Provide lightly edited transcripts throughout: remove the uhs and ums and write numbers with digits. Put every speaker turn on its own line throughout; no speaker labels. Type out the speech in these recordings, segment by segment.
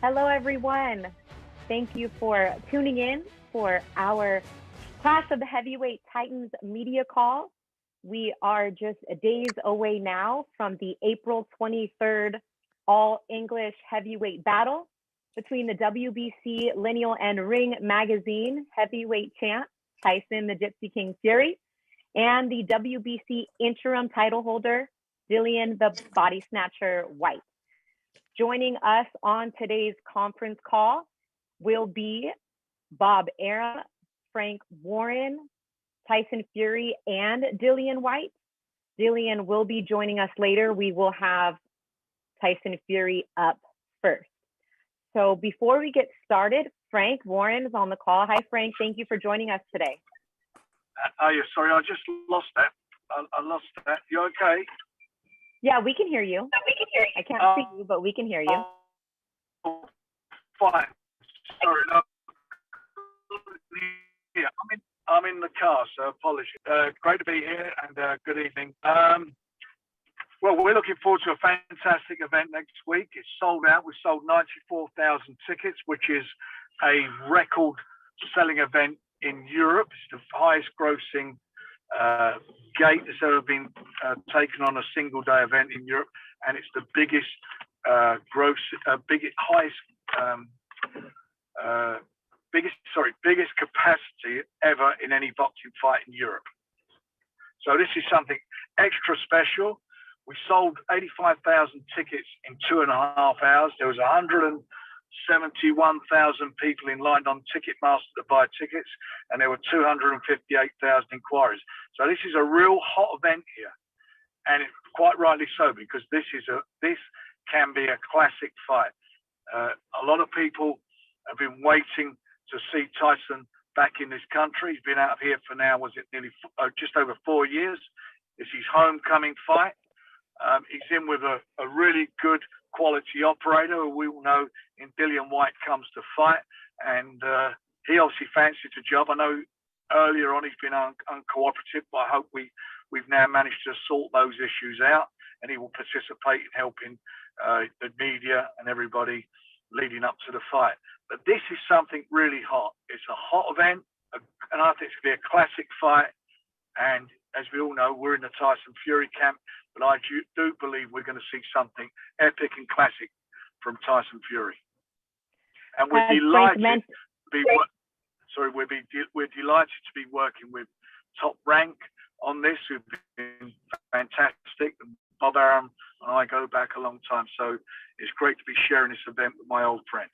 Hello, everyone. Thank you for tuning in for our Clash of the Heavyweight Titans media call. We are just days away now from the April 23rd All English Heavyweight Battle between the WBC Lineal and Ring Magazine heavyweight champ, Tyson the Gypsy King Fury, and the WBC interim title holder, Dillian the Body Snatcher Whyte. Joining us on today's conference call will be Bob Arum, Frank Warren, Tyson Fury, and Dillian Whyte. Dillian will be joining us later. We will have Tyson Fury up first. So before we get started, Frank Warren is on the call. Hi, Frank. Thank you for joining us today.
Yeah, sorry, I just lost that. I lost that. You okay?
Yeah, we can hear you. I can't see you, but we can hear you.
Fine. Sorry. No. Yeah, I'm in the car, so apologies. Great to be here, and good evening. Well, we're looking forward to a fantastic event next week. It's sold out. We sold 94,000 tickets, which is a record-selling event in Europe. It's the highest-grossing gate that's ever been taken on a single-day event in Europe, and it's the biggest biggest capacity ever in any boxing fight in Europe. So this is something extra special. We sold 85,000 tickets in 2.5 hours. There was 171,000 people in line on Ticketmaster to buy tickets, and there were 258,000 inquiries. So this is a real hot event here, and it's quite rightly so, because this can be a classic fight. A lot of people have been waiting to see Tyson back in this country. He's been out here for now, nearly just over 4 years. It's his homecoming fight. He's in with a really good quality operator who we all know in Dillian Whyte comes to fight, and he obviously fancies the job. I know earlier on he's been uncooperative, but I hope we've now managed to sort those issues out, and he will participate in helping the media and everybody leading up to the fight. But this is something really hot. It's a hot event, and I think it's going to be a classic fight. And as we all know, we're in the Tyson Fury camp, but I do believe we're going to see something epic and classic from Tyson Fury. And we're delighted we're delighted to be working with Top Rank on this, who've been fantastic. And Bob Arum and I go back a long time, so it's great to be sharing this event with my old friend.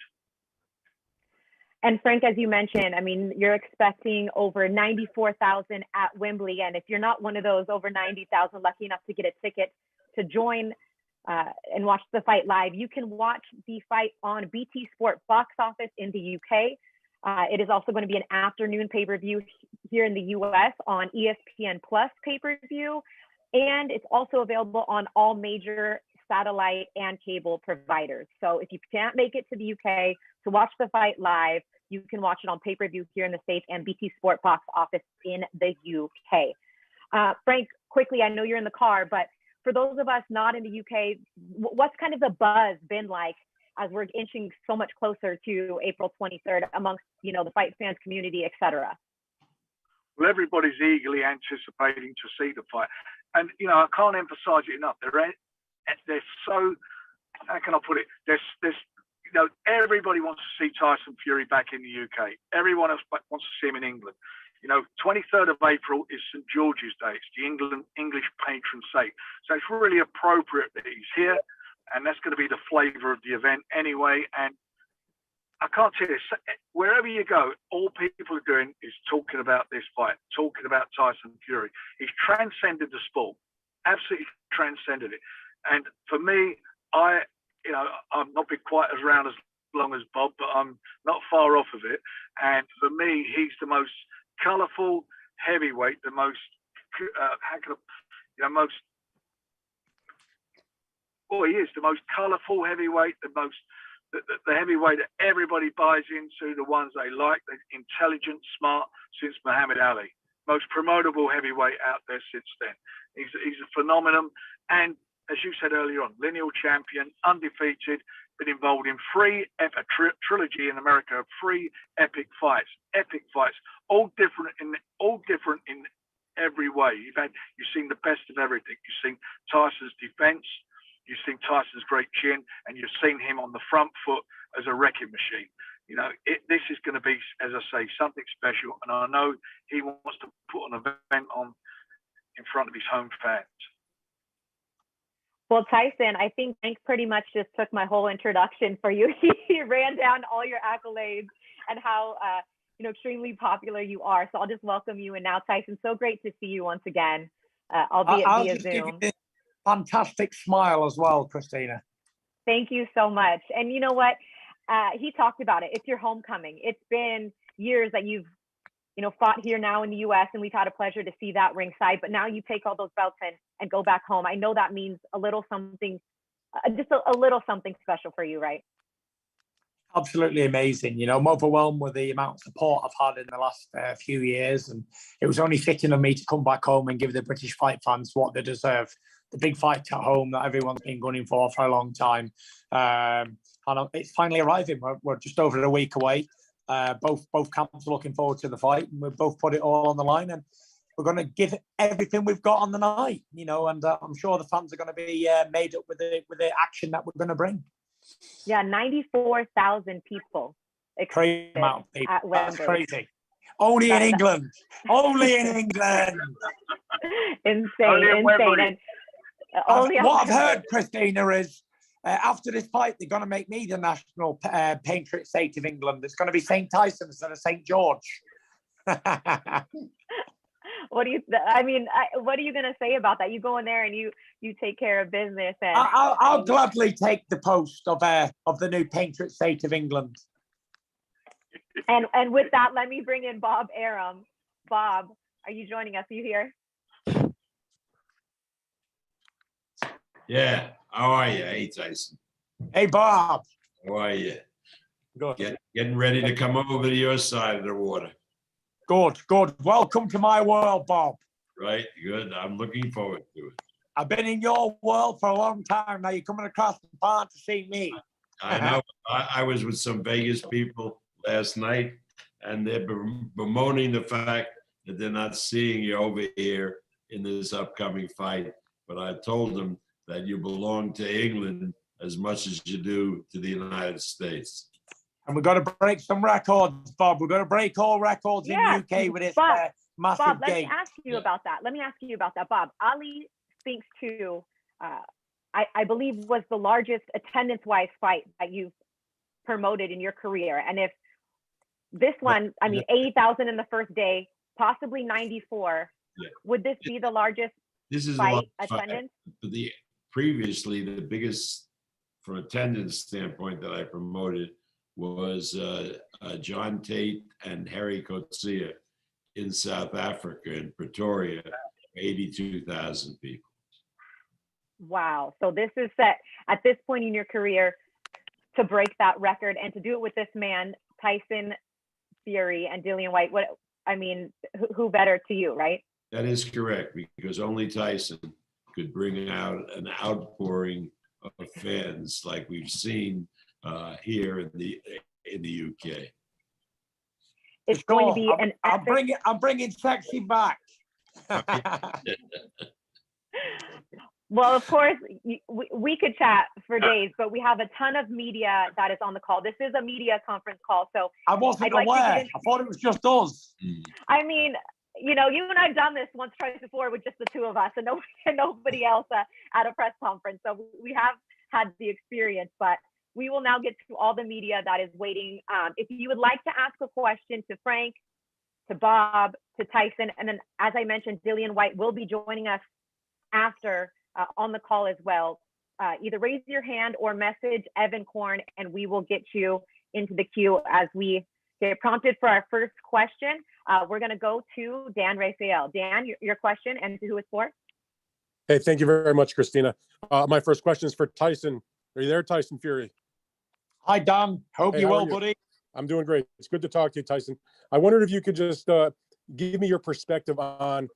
And Frank, as you mentioned, I mean, you're expecting over 94,000 at Wembley. And if you're not one of those over 90,000 lucky enough to get a ticket to join and watch the fight live, you can watch the fight on BT Sport box office in the UK. It is also going to be an afternoon pay-per-view here in the US on ESPN Plus pay-per-view. And it's also available on all major satellite and cable providers. So if you can't make it to the UK to watch the fight live, you can watch it on pay-per-view here in the States and BT Sport box office in the UK. Frank, quickly, I know you're in the car, but for those of us not in the UK, what's kind of the buzz been like as we're inching so much closer to April 23rd amongst, the fight fans community, et cetera?
Well, everybody's eagerly anticipating to see the fight. And, I can't emphasize it enough. They're so, how can I put it? Everybody wants to see Tyson Fury back in the UK. Everyone else wants to see him in England. 23rd of April is St. George's Day. It's the English patron saint. So it's really appropriate that he's here, and that's going to be the flavour of the event anyway. And I can't tell you, wherever you go, all people are doing is talking about this fight, talking about Tyson Fury. He's transcended the sport, absolutely transcended it. And for me, I've not been quite as round as long as Bob, but I'm not far off of it. And for me, he's the most colourful heavyweight, the most, he is the most colourful heavyweight, the heavyweight that everybody buys into, the ones they like, the intelligent, smart, since Muhammad Ali. Most promotable heavyweight out there since then. He's a phenomenon. And as you said earlier on, lineal champion, undefeated, been involved in a trilogy in America of 3 epic fights, all different in every way. You've seen the best of everything. You've seen Tyson's defense, you've seen Tyson's great chin, and you've seen him on the front foot as a wrecking machine. You know, this is going to be, as I say, something special, and I know he wants to put an event on in front of his home fans.
Well, Tyson, I think Frank pretty much just took my whole introduction for you. He ran down all your accolades and how extremely popular you are. So I'll just welcome you. And now, Tyson, so great to see you once again, albeit
I'll
via
just
Zoom.
give you this fantastic smile as well, Christina.
Thank you so much. And you know what? He talked about it. It's your homecoming. It's been years that you've fought here now in the U.S. and we've had a pleasure to see that ringside. But now you take all those belts and go back home. I know that means a little something, just a little something special for you, right?
Absolutely amazing. I'm overwhelmed with the amount of support I've had in the last few years, and it was only fitting of me to come back home and give the British fight fans what they deserve. The big fight at home that everyone's been gunning for a long time. And it's finally arriving. We're just over a week away. Both camps are looking forward to the fight, and we've both put it all on the line, and we're going to give everything we've got on the night, and I'm sure the fans are going to be made up with the action that we're going to bring.
Yeah, 94,000 people.
Crazy amount of people.
At Wembley.
That's crazy. Only in England. Only in England.
Insane.
Wembley.
And
what I've heard, Christina, is after this fight, they're going to make me the national patron saint of England. It's going to be St. Tyson instead of St. George.
What are you going to say about that? You go in there and you take care of business. And
I'll gladly take the post of the new patron saint of England.
And with that, let me bring in Bob Arum. Bob, are you joining us? Are you here?
Yeah. How are you? Hey, Tyson.
Hey, Bob.
How are you?
Good.
Getting ready to come over to your side of the water.
Good. Welcome to my world, Bob.
Right. Good. I'm looking forward to it.
I've been in your world for a long time. Now you're coming across the pond to see me.
I know. I was with some Vegas people last night, and they're bemoaning the fact that they're not seeing you over here in this upcoming fight. But I told them that you belong to England as much as you do to the United States.
And we've got to break some records, Bob. We've got to break all records in the UK with this massive
Bob, let
gate.
me ask you about that. Bob. Ali Spinks 2, I believe, was the largest attendance-wise fight that you've promoted in your career. And if this one, 80,000 in the first day, possibly 94, would this be the largest fight attendance?
Previously, the biggest from attendance standpoint that I promoted was John Tate and Harry Coetzee in South Africa, in Pretoria, 82,000 people.
Wow. So this is set at this point in your career to break that record and to do it with this man, Tyson Fury and Dillian Whyte. Who better to you, right?
That is correct, because only Tyson could bring out an outpouring of fans like we've seen here in the UK.
It's going to be
I'm bringing sexy back.
Well, of course, we could chat for days, but we have a ton of media that is on the call. This is a media conference call, so
I wasn't aware. I thought it was just us.
I mean, you and I've done this once, twice before with just the two of us and nobody else at a press conference. So we have had the experience, but we will now get to all the media that is waiting. If you would like to ask a question to Frank, to Bob, to Tyson, and then, as I mentioned, Dillian Whyte will be joining us after on the call as well. Either raise your hand or message Evan Korn, and we will get you into the queue as we get prompted for our first question. We're going to go to Dan Rafael. Dan, your question and to who it's for?
Hey, thank you very much, Christina. My first question is for Tyson. Are you there, Tyson Fury?
Hi, Dan. Hope you're well, buddy.
I'm doing great. It's good to talk to you, Tyson. I wondered if you could just give me your perspective on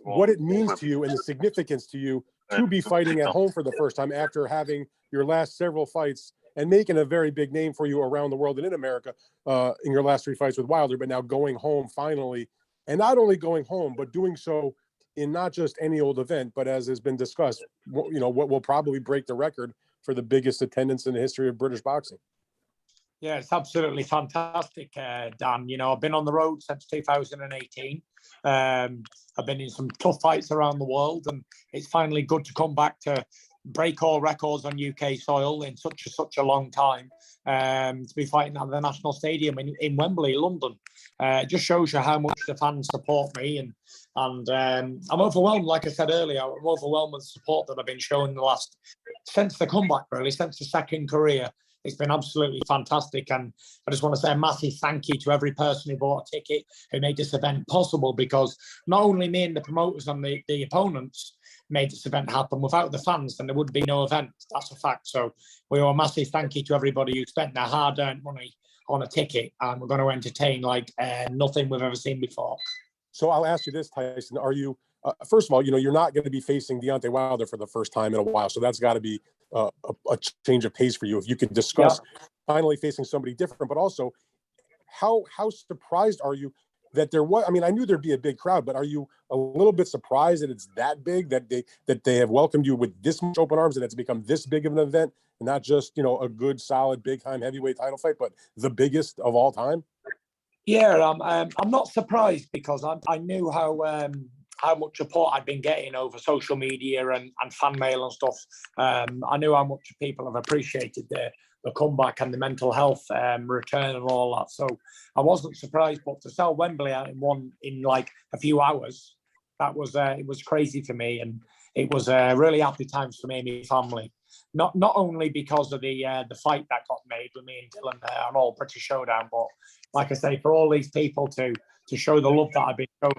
what it means to you and the significance to you to be fighting at home for the first time after having your last several fights and making a very big name for you around the world and in America in your last 3 fights with Wilder, but now going home finally, and not only going home, but doing so in not just any old event, but as has been discussed, what will probably break the record for the biggest attendance in the history of British boxing.
Yeah, it's absolutely fantastic, Dan. I've been on the road since 2018. I've been in some tough fights around the world, and it's finally good to come back to break all records on UK soil in such a long time. To be fighting at the National Stadium in Wembley, London. It just shows you how much the fans support me, and I'm overwhelmed. Like I said earlier, I'm overwhelmed with the support that I've been showing since the comeback, really, since the second career. It's been absolutely fantastic, and I just want to say a massive thank you to every person who bought a ticket, who made this event possible, because not only me and the promoters and the opponents made this event happen. Without the fans, then there would be no event. That's a fact. So we owe a massive thank you to everybody who spent their hard-earned money on a ticket, and we're going to entertain like nothing we've ever seen before.
So I'll ask you this, Tyson. Are you, first of all, you're not going to be facing Deontay Wilder for the first time in a while, so that's got to be a change of pace for you. If you could discuss finally facing somebody different, but also how surprised are you that there was? I mean, I knew there'd be a big crowd, but are you a little bit surprised that it's that big, that they have welcomed you with this much open arms, and it's become this big of an event, and not just a good, solid, big time heavyweight title fight, but the biggest of all time?
Yeah, I'm not surprised, because I knew how much support I'd been getting over social media and fan mail and stuff. I knew how much people have appreciated the comeback and the mental health return and all that. So I wasn't surprised, but to sell Wembley out in like a few hours, that was it was crazy for me, and it was really happy times for me and my family. Not only because of the fight that got made with me and Dylan on All British Showdown, but like I say, for all these people to show the love that I've been shown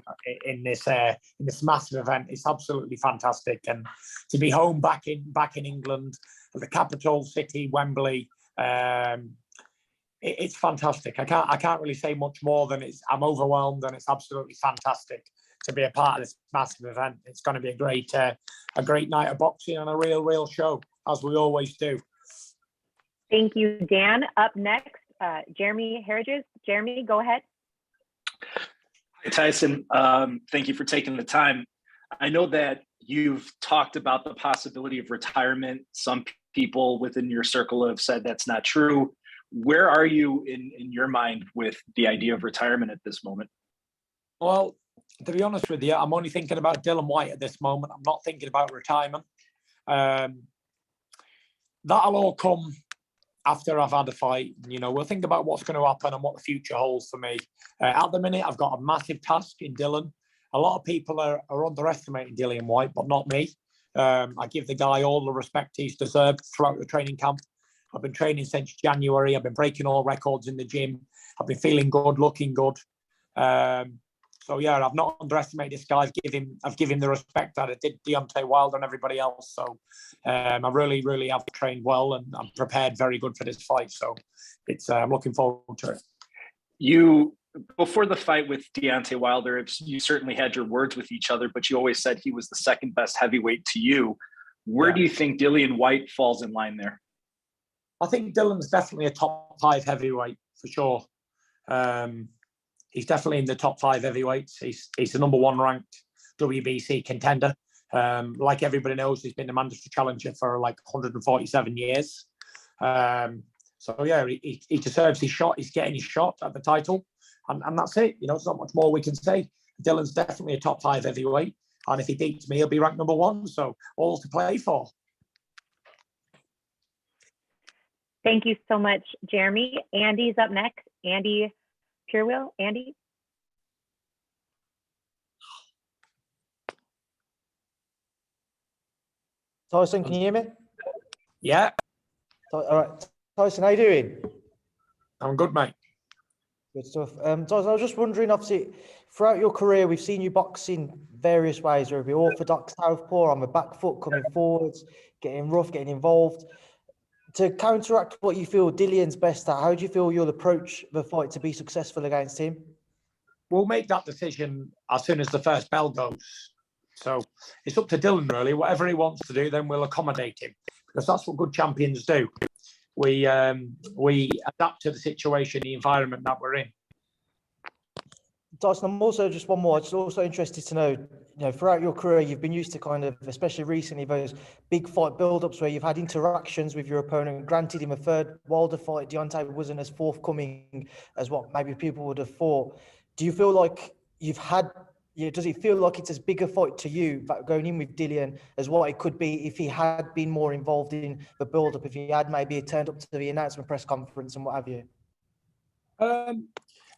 in this massive event, it's absolutely fantastic. And to be home back in England, the capital city, Wembley, it's fantastic. I can't really say much more than I'm overwhelmed, and it's absolutely fantastic to be a part of this massive event. It's going to be a great night of boxing and a real show, as we always do.
Thank you, Dan. Up next, Jeremy Harriges. Jeremy, go ahead.
Hi, Tyson. Thank you for taking the time. I know that you've talked about the possibility of retirement. Some people within your circle have said that's not true. Where are you in your mind with the idea of retirement at this moment?
Well, to be honest with you, I'm only thinking about Dillian Whyte at this moment. I'm not thinking about retirement. That'll all come after I've had a fight. We'll think about what's going to happen and what the future holds for me. At the minute, I've got a massive task in Dillian. A lot of people are underestimating Dillian Whyte, but not me. I give the guy all the respect he's deserved throughout the training camp. I've been training since January. I've been breaking all records in the gym. I've been feeling good, looking good. So yeah, I've not underestimated this guy. I've given him the respect that I did Deontay Wilder and everybody else. So I really have trained well, and I'm prepared very good for this fight. So I'm looking forward to it.
Before the fight with Deontay Wilder, you certainly had your words with each other, but you always said he was the second best heavyweight to you. Where do you think Dillian Whyte falls in line there?
I think Dillian's definitely a top 5 heavyweight for sure. He's definitely in the top 5 heavyweights. He's the number 1 ranked WBC contender. Like everybody knows, he's been the mandatory challenger for like 147 years. So yeah, he deserves his shot. He's getting his shot at the title, and that's it. There's not much more we can say. Dillian's definitely a top 5 heavyweight, and if he beats me, he'll be ranked number 1. So all to play for.
Thank you so much, Jeremy. Andy's up next. Andy Purewell. Andy.
Tyson, can you hear me?
Yeah.
All right. Tyson, how you doing?
I'm good, mate.
Good stuff. Tyson, I was just wondering, obviously, throughout your career, we've seen you box in various ways, whether it be orthodox, southpaw, on the back foot, coming forwards, getting rough, getting involved. To counteract what you feel Dillian's best at, how do you feel you'll approach the fight to be successful against him?
We'll make that decision as soon as the first bell goes. So it's up to Dylan, really. Whatever he wants to do, then we'll accommodate him, because that's what good champions do. We adapt to the situation, the environment that we're in.
Tyson, I'm also just one more. I'm just also interested to know, throughout your career, you've been used to kind of, especially recently, those big fight build-ups where you've had interactions with your opponent. Granted, in the third Wilder fight, Deontay wasn't as forthcoming as what maybe people would have thought. Do you feel like you've had? Does it feel like it's as big a fight to you going in with Dillian as what it could be if he had been more involved in the build-up, if he had maybe turned up to the announcement press conference and what have you?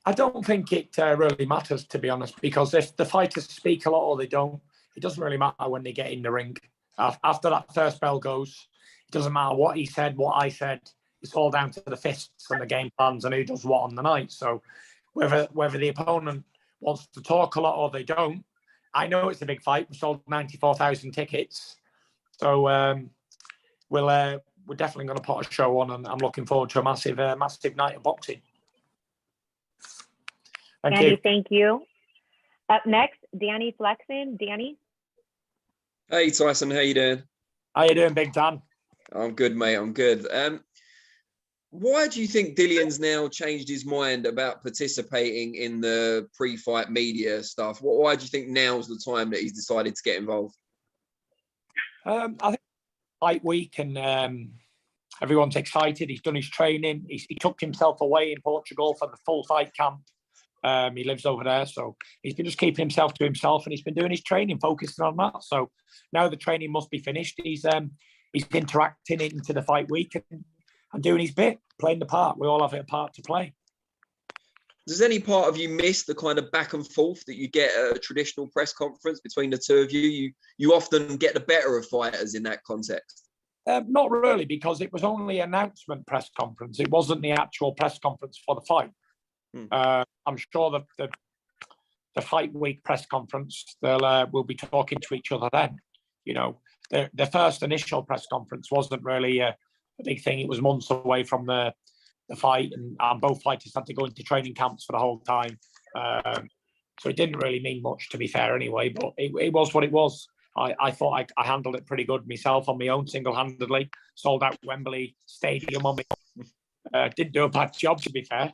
I don't think it really matters, to be honest, because if the fighters speak a lot or they don't, it doesn't really matter when they get in the ring. After that first bell goes, it doesn't matter what he said, what I said. It's all down to the fists and the game plans and who does what on the night. So whether the opponent wants to talk a lot or they don't, I know it's a big fight. We sold 94,000 tickets. So we're definitely going to put a show on, and I'm looking forward to a massive night of boxing.
Thank you. Up next, Danny Flexen. Danny.
Hey Tyson, how you doing?
How you doing, Big Dan?
I'm good, mate. I'm good. Why do you think Dillian's now changed his mind about participating in the pre-fight media stuff? Why do you think now's the time that he's decided to get involved?
I think fight week and everyone's excited. He's done his training. He took himself away in Portugal for the full fight camp. He lives over there, so he's been just keeping himself to himself, and he's been doing his training, focusing on that. So now the training must be finished. He's interacting into the fight week and doing his bit, playing the part. We all have a part to play.
Does any part of you miss the kind of back and forth that you get at a traditional press conference between the two of you? You often get the better of fighters in that context.
Not really, because it was only an announcement press conference. It wasn't the actual press conference for the fight. I'm sure that the fight week press conference, we'll be talking to each other then. The first initial press conference wasn't really a big thing. It was months away from the fight, and both fighters had to go into training camps for the whole time. So it didn't really mean much, to be fair, anyway. But it was what it was. I thought I handled it pretty good myself on my own, single-handedly. Sold out Wembley Stadium on me. Didn't do a bad job, to be fair.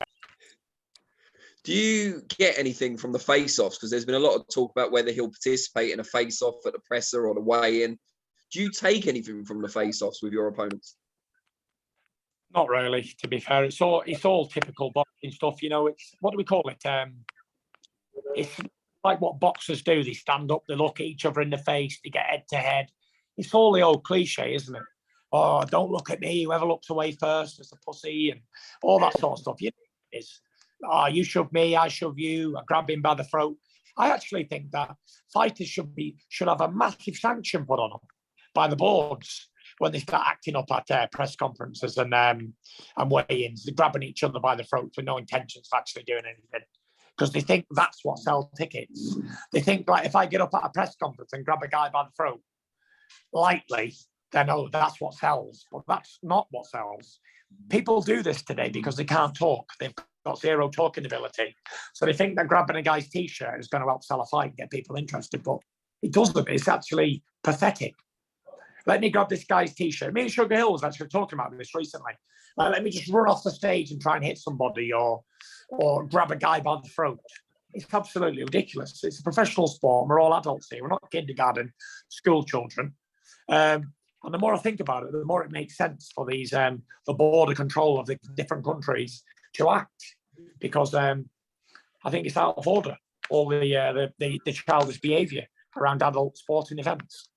Do you get anything from the face-offs? Because there's been a lot of talk about whether he'll participate in a face-off at the presser or the weigh-in. Do you take anything from the face-offs with your opponents?
Not really, to be fair. It's all typical boxing stuff. It's, what do we call it? It's like what boxers do. They stand up, they look at each other in the face, they get head-to-head. It's all the old cliche, isn't it? Oh, don't look at me. Whoever looks away first is a pussy, and all that sort of stuff. It's, oh, you shove me, I shove you, I grab him by the throat. I actually think that fighters should have a massive sanction put on them by the boards when they start acting up at press conferences and weigh-ins. They're grabbing each other by the throat with no intentions of actually doing anything, because they think that's what sells tickets. They think, like, if I get up at a press conference and grab a guy by the throat lightly, then, oh, that's what sells. But that's not what sells. People do this today because they can't talk. They've got zero talking ability. So they think that grabbing a guy's T-shirt is going to help sell a fight and get people interested, but it doesn't. It's actually pathetic. Let me grab this guy's T-shirt. Me and Sugar Hill was actually talking about this recently. Let me just run off the stage and try and hit somebody or grab a guy by the throat. It's absolutely ridiculous. It's a professional sport. We're all adults here. We're not kindergarten school children. And the more I think about it, the more it makes sense for these the border control of the different countries to act, because I think it's out of order, all the childish behaviour around adult sporting events.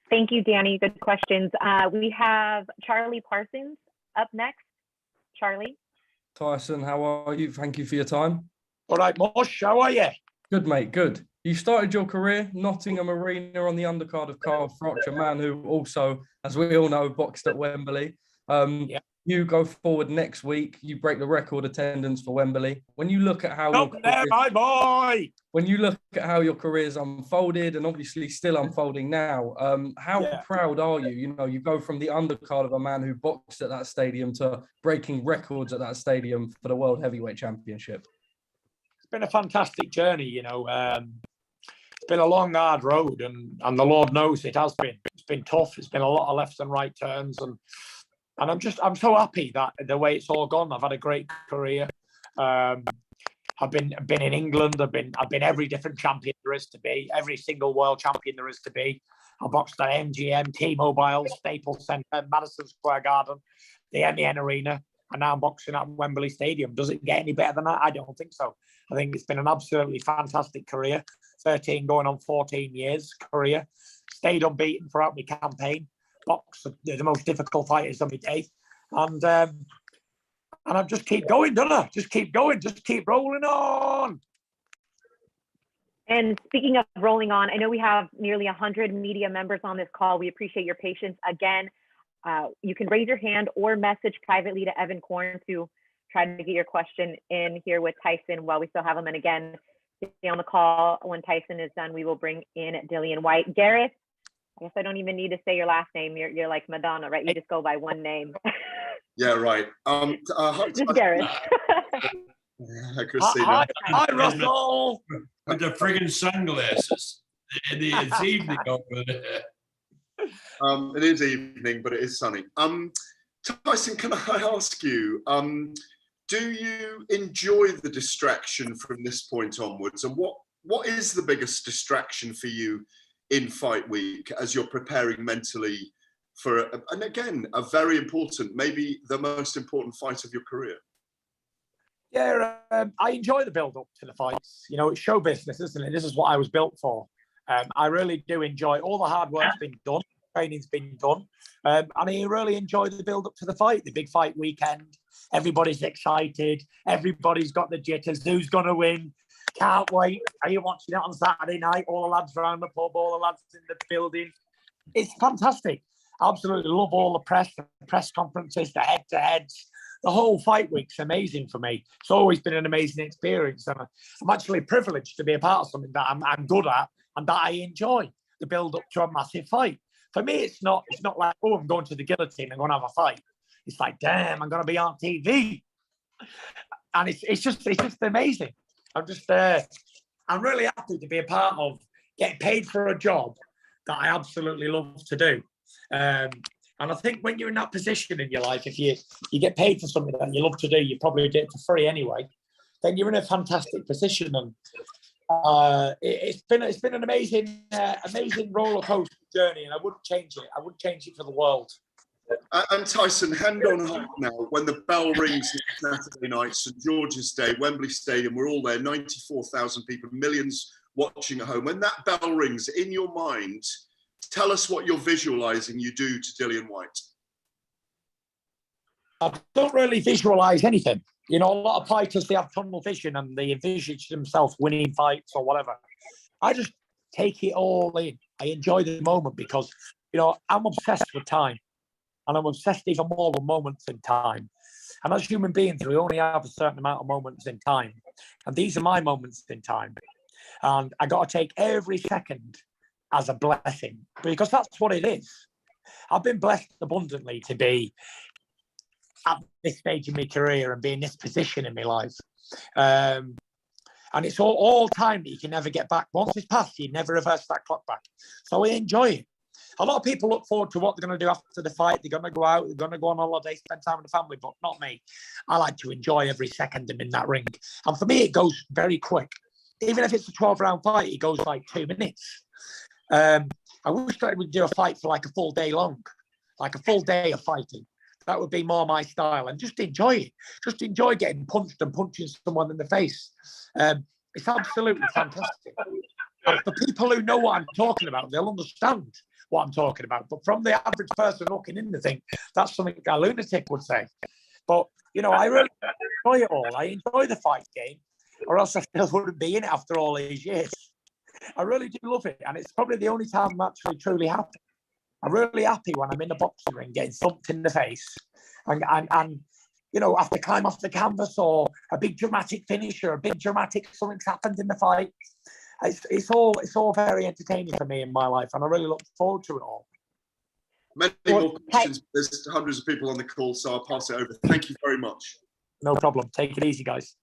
Thank you, Danny. Good questions. We have Charlie Parsons up next. Charlie.
Tyson, how are you? Thank you for your time.
All right, Mosh, how are you?
Good, mate, good. You started your career Nottingham Arena on the undercard of Carl Froch, a man who also, as we all know, boxed at Wembley.
Yeah.
You go forward next week. You break the record attendance for Wembley. When you look at how
my boy.
When you look at how your career's unfolded, and obviously still unfolding now, how proud are you? You go from the undercard of a man who boxed at that stadium to breaking records at that stadium for the World Heavyweight Championship.
It's been a fantastic journey. been a long, hard road, and the Lord knows it has been. It's been tough. It's been a lot of left and right turns, and I'm so happy that the way it's all gone. I've had a great career. I've been in England. I've been every different champion there is to be, every single world champion there is to be. I boxed at MGM, T-Mobile, Staples Centre, Madison Square Garden, the MEN Arena, and now I'm boxing at Wembley Stadium. Does it get any better than that? I don't think so. I think it's been an absolutely fantastic career. 13 going on 14 years career. Stayed unbeaten throughout my campaign. Boxed the most difficult fighters of my day. And I just keep going, don't I? Just keep going. Just keep rolling on.
And speaking of rolling on, I know we have nearly 100 media members on this call. We appreciate your patience. Again, you can raise your hand or message privately to Evan Korn to try to get your question in here with Tyson while we still have him. And again, stay on the call. When Tyson is done, we will bring in Dillian Whyte. Gareth, I guess I don't even need to say your last name. You're like Madonna, right? You just go by one name.
Yeah, right.
Just Gareth.
I could see that.
Hi, Russell.
With the friggin' sunglasses. It's evening over there.
It is evening, but it is sunny. Tyson, can I ask you, do you enjoy the distraction from this point onwards? And what is the biggest distraction for you in fight week as you're preparing mentally for, and again, a very important, maybe the most important fight of your career?
Yeah, I enjoy the build-up to the fights. You know, it's show business, isn't it? This is what I was built for. I really do enjoy all the hard work's been done, training's been done, and I really enjoy the build-up to the fight, the big fight weekend. Everybody's excited. Everybody's got the jitters. Who's going to win? Can't wait. Are you watching it on Saturday night? All the lads around the pub, all the lads in the building. It's fantastic. I absolutely love all the press conferences, the head-to-heads. The whole fight week's amazing for me. It's always been an amazing experience. And I'm actually privileged to be a part of something that I'm good at and that I enjoy, the build-up to a massive fight. For me, it's not like, oh, I'm going to the guillotine and going to have a fight. It's like, damn, I'm going to be on TV. And it's just amazing. I'm really happy to be a part of getting paid for a job that I absolutely love to do. And I think when you're in that position in your life, if you get paid for something that you love to do, you probably do it for free anyway, then you're in a fantastic position. And it's been an amazing roller coaster journey, and I wouldn't change it. I wouldn't change it for the world.
And Tyson, hand on heart now, when the bell rings Saturday night, St George's Day, Wembley Stadium, we're all there, 94,000 people, millions watching at home. When that bell rings in your mind, tell us what you're visualizing you do to Dillian Whyte.
I don't really visualize anything. You know, a lot of fighters, they have tunnel vision and they envisage themselves winning fights or whatever. I just take it all in. I enjoy the moment because, you know, I'm obsessed with time. And I'm obsessed even more with moments in time. And as human beings, we only have a certain amount of moments in time. And these are my moments in time. And I got to take every second as a blessing, because that's what it is. I've been blessed abundantly to be at this stage in my career and be in this position in my life. And it's all time that you can never get back. Once it's passed, you never reverse that clock back. So I enjoy it. A lot of people look forward to what they're going to do after the fight. They're going to go out, they're going to go on holiday, spend time with the family, but not me. I like to enjoy every second I'm in that ring. And for me, it goes very quick. Even if it's a 12-round fight, it goes like 2 minutes. I wish that I would do a fight for like a full day long, like a full day of fighting. That would be more my style, and just enjoy it. Just enjoy getting punched and punching someone in the face. It's absolutely fantastic. And for people who know what I'm talking about, they'll understand what I'm talking about. But from the average person looking in the thing, that's something a lunatic would say. But, you know, I really enjoy it all. I enjoy the fight game, or else I still wouldn't be in it after all these years. I really do love it. And it's probably the only time I'm actually truly happy. I'm really happy when I'm in the boxing ring getting thumped in the face and you know, have to climb off the canvas, or a big dramatic finish, or a big dramatic something's happened in the fight. It's all very entertaining for me in my life, and I really look forward to it all.
Many more questions. There's hundreds of people on the call, so I'll pass it over. Thank you very much.
No problem. Take it easy, guys.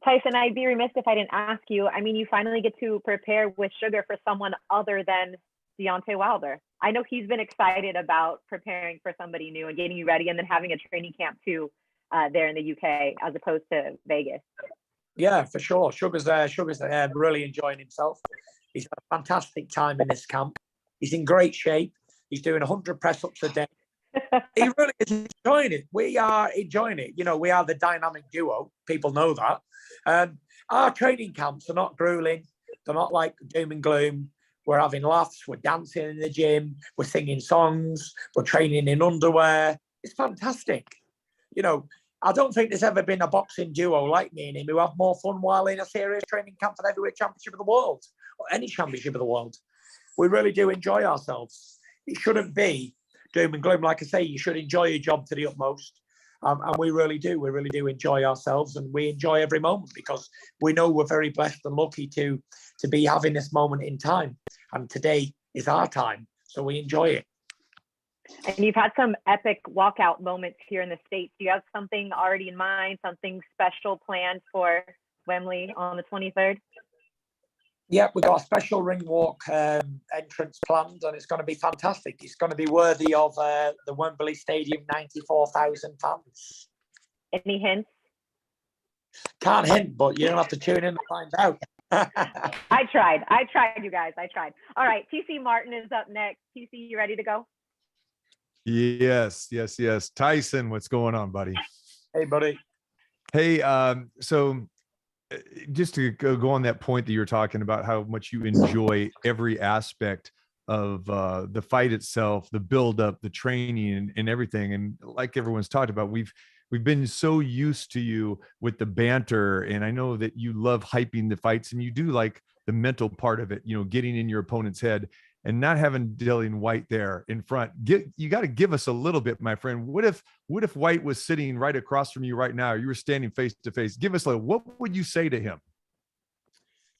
Tyson, I'd be remiss if I didn't ask you. I mean, you finally get to prepare with Sugar for someone other than Deontay Wilder. I know he's been excited about preparing for somebody new and getting you ready, and then having a training camp too there in the UK as opposed to Vegas.
Yeah, for sure. Sugar's really enjoying himself. He's had a fantastic time in this camp. He's in great shape. He's doing 100 press-ups a day. He really is enjoying it. We are enjoying it. You know, we are the dynamic duo. People know that. Our training camps are not grueling. They're not like doom and gloom. We're having laughs. We're dancing in the gym. We're singing songs. We're training in underwear. It's fantastic. You know, I don't think there's ever been a boxing duo like me and him who have more fun while in a serious training camp for the heavyweight championship of the world or any championship of the world. We really do enjoy ourselves. It shouldn't be doom and gloom. Like I say, you should enjoy your job to the utmost. And we really do. We really do enjoy ourselves, and we enjoy every moment because we know we're very blessed and lucky to be having this moment in time. And today is our time. So we enjoy it.
And you've had some epic walkout moments here in the States. Do you have something already in mind, something special planned for Wembley on the 23rd?
Yeah, we've got a special ring walk entrance planned, and it's going to be fantastic. It's going to be worthy of the Wembley Stadium, 94,000 fans.
Any hints?
Can't hint, but you don't have to tune in to find out.
I tried, you guys. I tried. All right, TC Martin is up next. TC, you ready to go?
Yes. Tyson, what's going on, buddy?
Hey, buddy.
Hey, so just to go on that point that you're talking about, how much you enjoy every aspect of the fight itself, the build-up, the training, and everything. And like everyone's talked about, we've been so used to you with the banter, and I know that you love hyping the fights, and you do like the mental part of it, you know, getting in your opponent's head. And not having Dillian Whyte there in front, you got to give us a little bit, my friend. What if Whyte was sitting right across from you right now? You were standing face to face. Give us what would you say to him?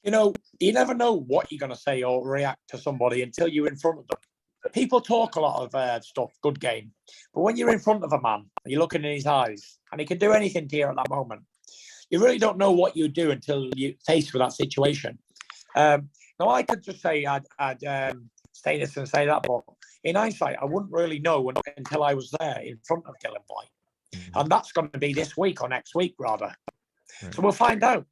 You know, you never know what you're going to say or react to somebody until you're in front of them. People talk a lot of stuff, good game. But when you're in front of a man, and you're looking in his eyes, and he can do anything to you at that moment, you really don't know what you do until you're faced with that situation. Now, I could just say I'd say this and say that, but in hindsight, I wouldn't really know until I was there in front of Dillian Whyte. Mm-hmm. And that's going to be this week or next week, rather. Right. So we'll find out.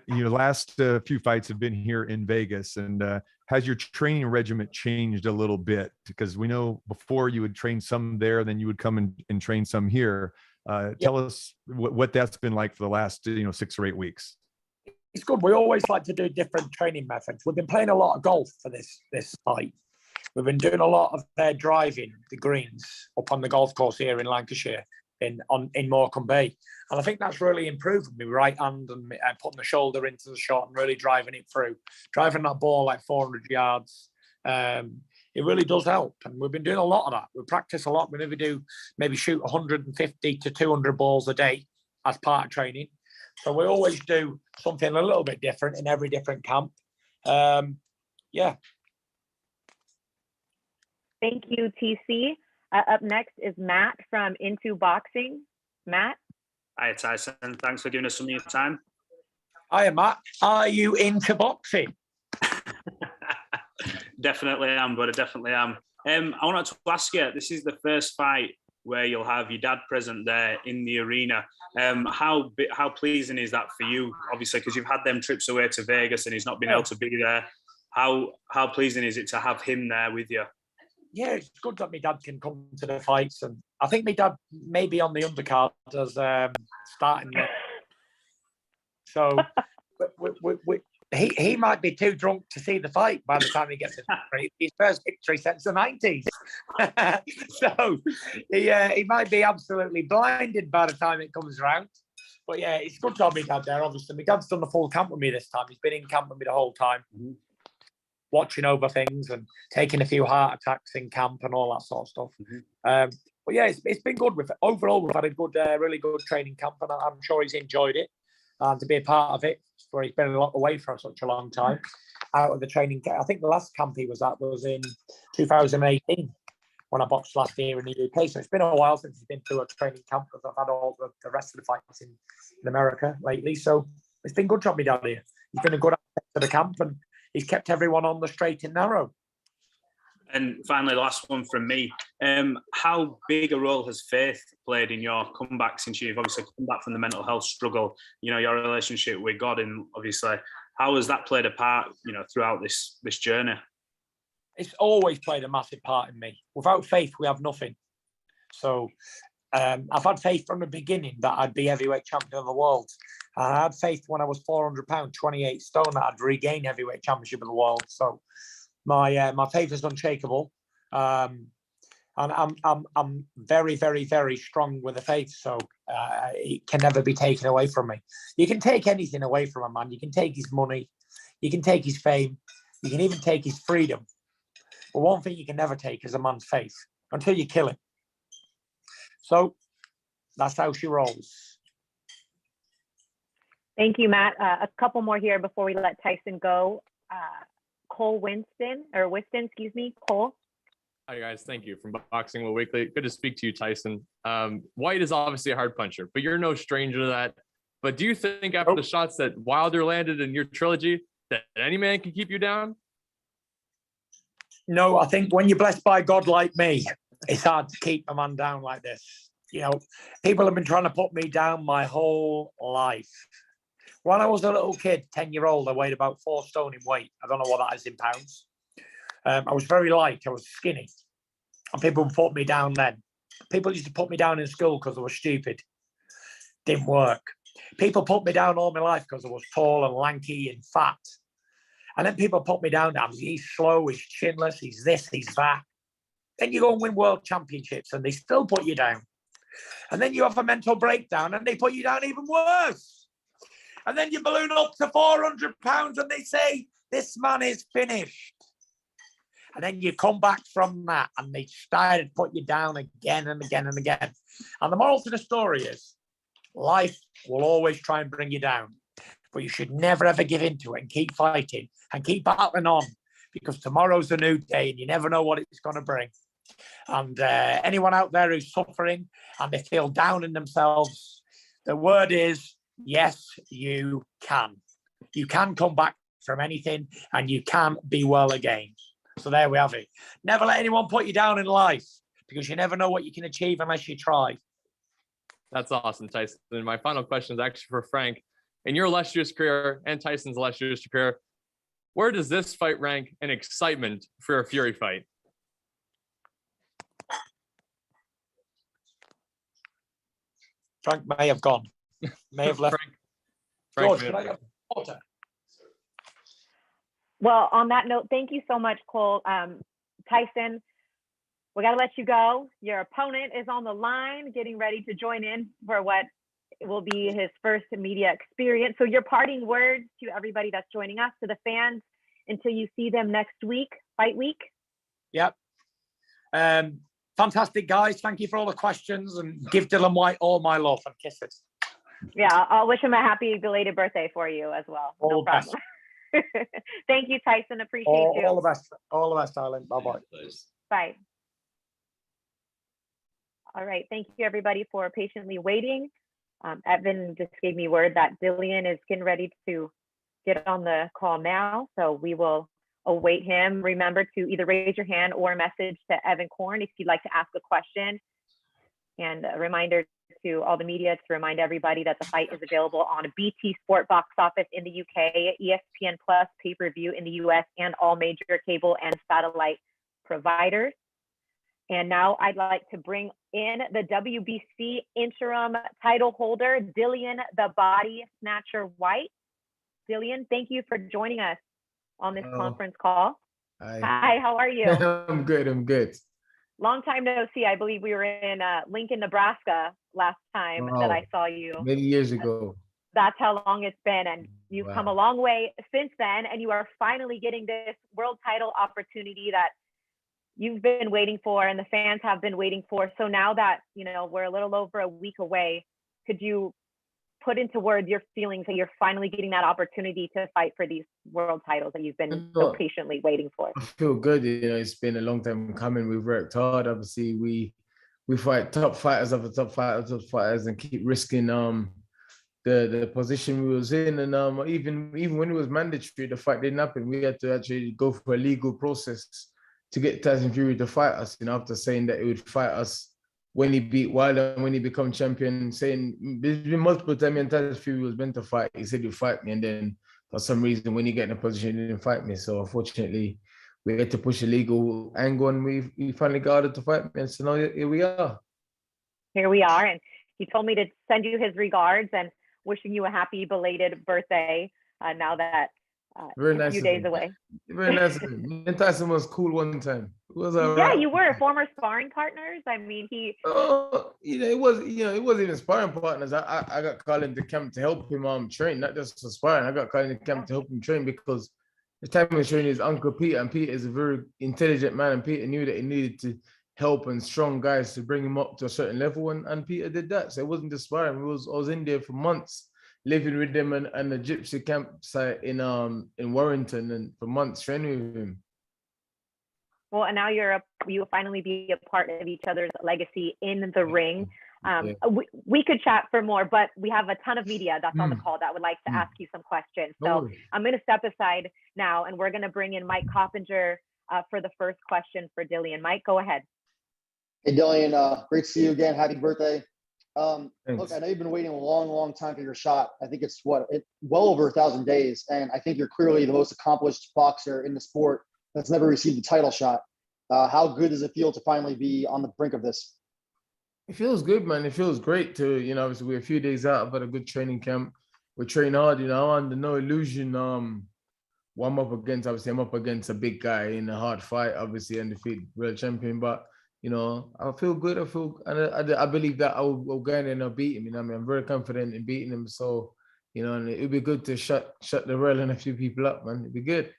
Your last few fights have been here in Vegas, and has your training regimen changed a little bit? Because we know before you would train some there, then you would come and train some here. Tell us what that's been like for the last 6 or 8 weeks.
It's good. We always like to do different training methods. We've been playing a lot of golf for this fight. We've been doing a lot of driving the greens up on the golf course here in Lancashire, in Morecambe Bay, and I think that's really improved my right hand and putting the shoulder into the shot and really driving it through, driving that ball like 400 yards. It really does help, and we've been doing a lot of that. We practice a lot. We maybe shoot 150 to 200 balls a day as part of training. So we always do something a little bit different in every different camp. Yeah.
Thank you, TC. Up next is Matt from Into Boxing. Matt?
Hi, Tyson. Thanks for giving us some of your time.
Hi, Matt. Are you into boxing?
Definitely am, but I definitely am. I wanted to ask you, this is the first fight where you'll have your dad present there in the arena. How pleasing is that for you? Obviously, because you've had them trips away to Vegas and he's not been able to be there. How pleasing is it to have him there with you?
Yeah, it's good that my dad can come to the fights, and I think my dad may be on the undercard as starting. So he might be too drunk to see the fight by the time he gets his first victory since the 90s. So he might be absolutely blinded by the time it comes around. But yeah, it's good to have my dad there, obviously. My dad's done the full camp with me this time. He's been in camp with me the whole time, watching over things and taking a few heart attacks in camp and all that sort of stuff. But yeah, it's been good. Overall, we've had a good, really good training camp, and I'm sure he's enjoyed it. And to be a part of it, where he's been a lot away for such a long time, out of the training camp. I think the last camp he was at was in 2018, when I boxed last year in the UK. So it's been a while since he's been to a training camp because I've had all the rest of the fights in America lately. So it's been good to have me down here. He's been a good asset to the camp, and he's kept everyone on the straight and narrow.
And finally, last one from me. How big a role has faith played in your comeback since you've obviously come back from the mental health struggle? You know, your relationship with God, and obviously, how has that played a part, you know, throughout this journey?
It's always played a massive part in me. Without faith, we have nothing. So I've had faith from the beginning that I'd be heavyweight champion of the world. I had faith when I was 400 pounds, 28 stone, that I'd regain heavyweight championship of the world. So my faith is unshakable, and I'm very, very, very strong with the faith. So it can never be taken away from me. You can take anything away from a man. You can take his money, you can take his fame, you can even take his freedom. But one thing you can never take is a man's faith until you kill him. So that's how she rolls.
Thank you, Matt. A couple more here before we let Tyson go. Cole Whiston, excuse me, Cole.
Hi guys, thank you from Boxing World Weekly. Good to speak to you, Tyson. Whyte is obviously a hard puncher, but you're no stranger to that. But do you think after the shots that Wilder landed in your trilogy that any man can keep you down?
No, I think when you're blessed by God like me, it's hard to keep a man down like this. You know, people have been trying to put me down my whole life. When I was a little kid, 10-year-old, I weighed about 4 stone in weight. I don't know what that is in pounds. I was very light. I was skinny. And people would put me down then. People used to put me down in school because I was stupid. Didn't work. People put me down all my life because I was tall and lanky and fat. And then people put me down. He's slow, he's chinless, he's this, he's that. Then you go and win world championships and they still put you down. And then you have a mental breakdown and they put you down even worse. And then you balloon up to 400 pounds and they say, this man is finished. And then you come back from that and they started to put you down again and again and again. And the moral to the story is, life will always try and bring you down. But you should never, ever give in to it and keep fighting and keep battling on, because tomorrow's a new day and you never know what it's going to bring. And anyone out there who's suffering and they feel down in themselves, the word is, yes, you can. You can come back from anything and you can be well again. So there we have it. Never let anyone put you down in life, because you never know what you can achieve unless you try.
That's awesome, Tyson. And my final question is actually for Frank. In your illustrious career and Tyson's illustrious career, where does this fight rank in excitement for a Fury fight?
Frank may have gone. May have left.
Frank
George, can I have water?
Well, on that note, thank you so much, Cole. Tyson, we got to let you go. Your opponent is on the line, getting ready to join in for what will be his first media experience. So your parting words to everybody that's joining us, to the fans, until you see them next week, fight week.
Yep. Fantastic, guys. Thank you for all the questions, and give Dillian Whyte all my love and kisses.
Yeah, I'll wish him a happy belated birthday for you as well. No problem. Thank you, Tyson. Appreciate you.
All the best. All the best, darling. Bye-bye.
Bye. All right. Thank you, everybody, for patiently waiting. Evan just gave me word that Dillian is getting ready to get on the call now. So we will await him. Remember to either raise your hand or message to Evan Korn if you'd like to ask a question. And a reminder to all the media to remind everybody that the fight is available on a BT Sport box office in the UK, ESPN Plus pay-per-view in the US, and all major cable and satellite providers. And now I'd like to bring in the WBC interim title holder, Dillian the Body Snatcher Whyte. Dillian, thank you for joining us on this conference call. Hi, how are you?
I'm good.
Long time no see. I believe we were in Lincoln, Nebraska last time that I saw you.
Many years ago.
That's how long it's been. And you've come a long way since then. And you are finally getting this world title opportunity that you've been waiting for and the fans have been waiting for. So now that, you know, we're a little over a week away, could you put into words your feelings that you're finally getting that opportunity to fight for these world titles that you've been so patiently waiting for?
I feel good. It's been a long time coming. We've worked hard. Obviously, we fight top fighters after top fighters and keep risking the position we was in. And even when it was mandatory, the fight didn't happen. We had to actually go for a legal process to get Tyson Fury to fight us. After saying that he would fight us when he beat Wilder, when he become champion, saying there's been multiple times when Tyson Fury was meant to fight. He said he'd fight me, and then for some reason, when he get in a position, he didn't fight me. So unfortunately, we had to push a legal angle, and we finally got it to fight me. And so now here we are.
Here we are, and he told me to send you his regards and wishing you a happy belated birthday. Now that
Very nice
a few days away.
Very nice of him. Me and Tyson was cool one time. It was
yeah, you were former sparring partners. I mean, he.
It wasn't even sparring partners. I got called into camp to help him train, not just for sparring. I got called into camp to help him train because the time he was training his uncle Peter, and Peter is a very intelligent man, and Peter knew that he needed to help and strong guys to bring him up to a certain level, and Peter did that. So it wasn't just sparring. I was in there for months, living with them and the gypsy campsite in Warrington, and for months training with him.
Well, and now you will finally be a part of each other's legacy in the ring. We could chat for more, but we have a ton of media that's on the call that would like to ask you some questions. So I'm going to step aside now, and we're going to bring in Mike Coppinger for the first question for Dillian. Mike, go ahead.
Hey, Dillian, great to see you again. Happy birthday. Look, I know you've been waiting a long, long time for your shot. I think it's well over 1,000 days. And I think you're clearly the most accomplished boxer in the sport that's never received a title shot. How good does it feel to finally be on the brink of this?
It feels good, man. It feels great to, obviously we're a few days out, but a good training camp. We train hard, under no illusion. I'm up against a big guy in a hard fight, obviously undefeated world champion, but I feel good. I believe that I will go in and I'll beat him. I'm very confident in beating him. So, and it'd be good to shut the rail and a few people up, man. It'd be good.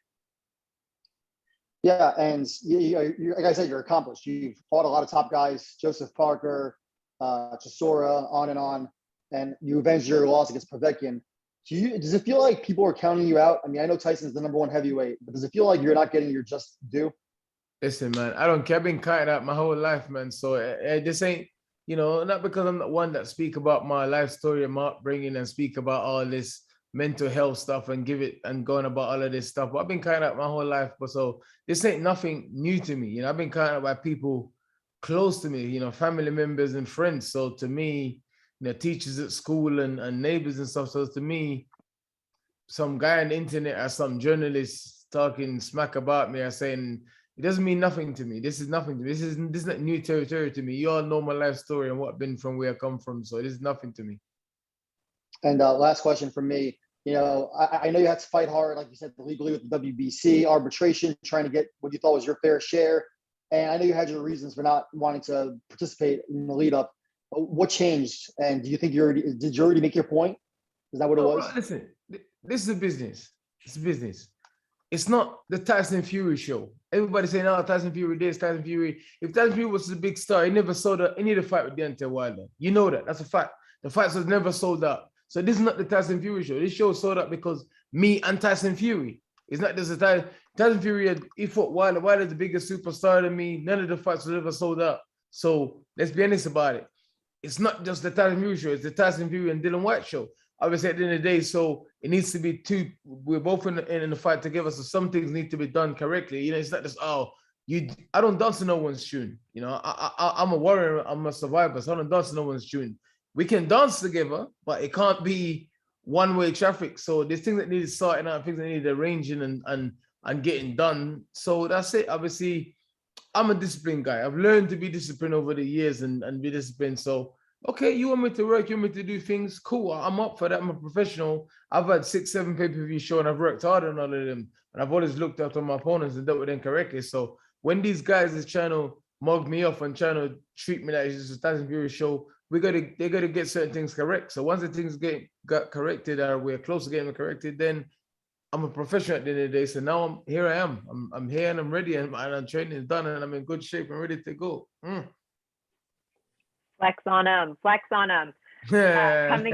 Yeah, and you, like I said, you're accomplished. You've fought a lot of top guys, Joseph Parker, Chisora, on, and you avenged your loss against Povetkin. Does it feel like people are counting you out? I mean, I know Tyson's the #1 heavyweight, but does it feel like you're not getting your just due?
Listen, man, I don't care. I've been counted out my whole life, man. So this ain't, not because I'm the one that speak about my life story and my upbringing and speak about all this mental health stuff and going about all of this stuff. But I've been counted out my whole life. But so this ain't nothing new to me. I've been counted out by people close to me, family members and friends. So to me, teachers at school and neighbors and stuff. So to me, some guy on the internet or some journalists talking smack about me or saying, it doesn't mean nothing to me. This is nothing to me. This is not new territory to me. You all know my life story and what I've been from, where I come from. So this is nothing to me.
And last question from me. I know you had to fight hard, like you said, legally with the WBC, arbitration, trying to get what you thought was your fair share. And I know you had your reasons for not wanting to participate in the lead up. What changed? And do you think did you already make your point? Is that what it was?
Bro, listen, this is a business. It's a business. It's not the Tyson Fury show. Everybody saying, "Oh, Tyson Fury this, Tyson Fury." If Tyson Fury was a big star, he never sold out any of the fight with Deontay Wilder. You know that. That's a fact. The fights was never sold out. So this is not the Tyson Fury show. This show is sold out because me and Tyson Fury. It's not just a Tyson Fury. He fought Wilder. Wilder's the biggest superstar than me. None of the fights was ever sold out. So let's be honest about it. It's not just the Tyson Fury show. It's the Tyson Fury and Dillian Whyte show. Obviously, at the end of the day, so it needs to be two. We're both in the fight together, so some things need to be done correctly. It's not just I don't dance to no one's tune. I'm a warrior. I'm a survivor, so I don't dance to no one's tune. We can dance together, but it can't be one-way traffic. So there's things that need sorting out, things that need arranging and getting done. So that's it. Obviously, I'm a disciplined guy. I've learned to be disciplined over the years and be disciplined. So. Okay, you want me to work, you want me to do things, cool, I'm up for that, I'm a professional. I've had 6-7 pay-per-view shows and I've worked hard on all of them. And I've always looked out on my opponents and dealt with them correctly. So when these guys is trying to mug me off and trying to treat me like it's just a Tyson Fury show, they got to get certain things correct. So once the things got corrected or we're close to getting them corrected, then I'm a professional at the end of the day. So now here I am. I'm here and I'm ready and I'm training is done and I'm in good shape and ready to go.
Flex on them. Coming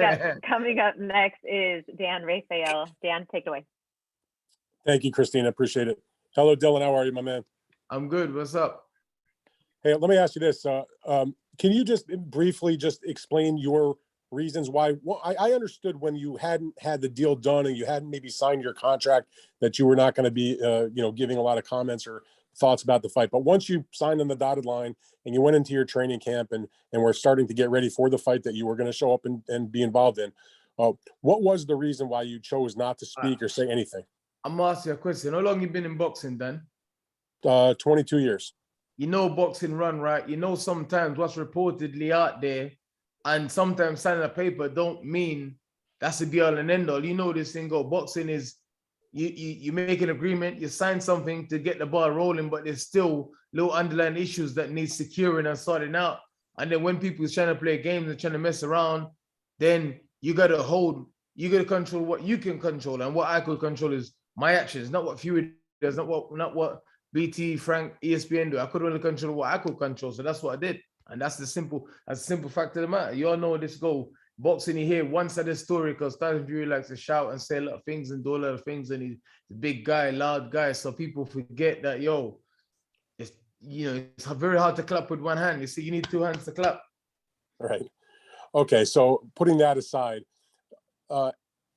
up next is Dan Rafael. Dan, take it away.
Thank you, Christina. Appreciate it. Hello, Dylan. How are you, my man?
I'm good. What's up?
Hey, let me ask you this. Can you just briefly just explain your reasons why? Well, I understood when you hadn't had the deal done and you hadn't maybe signed your contract that you were not going to be, giving a lot of comments or thoughts about the fight. But once you signed on the dotted line and you went into your training camp and were starting to get ready for the fight that you were going to show up and be involved in, what was the reason why you chose not to speak or say anything?
I'm asking you a question. How long you been in boxing, Dan?
22 years.
You know boxing run, right? You know sometimes what's reportedly out there and sometimes signing a paper don't mean that's the be all and end all. You know this thing go. Boxing is you make an agreement, you sign something to get the ball rolling, but there's still little underlying issues that need securing and sorting out. And then when people is trying to play games and trying to mess around, then you gotta control what you can control. And what I could control is my actions, not what Fury does, not what BT, Frank, ESPN do. I could only control what I could control. So that's what I did. And that's the simple fact of the matter. You all know this go. Boxing, you hear one side of the story because Tyson Fury likes to shout and say a lot of things and do a lot of things. And he's a big guy, loud guy. So people forget that, it's very hard to clap with one hand. You see, you need two hands to clap.
Right. Okay. So putting that aside,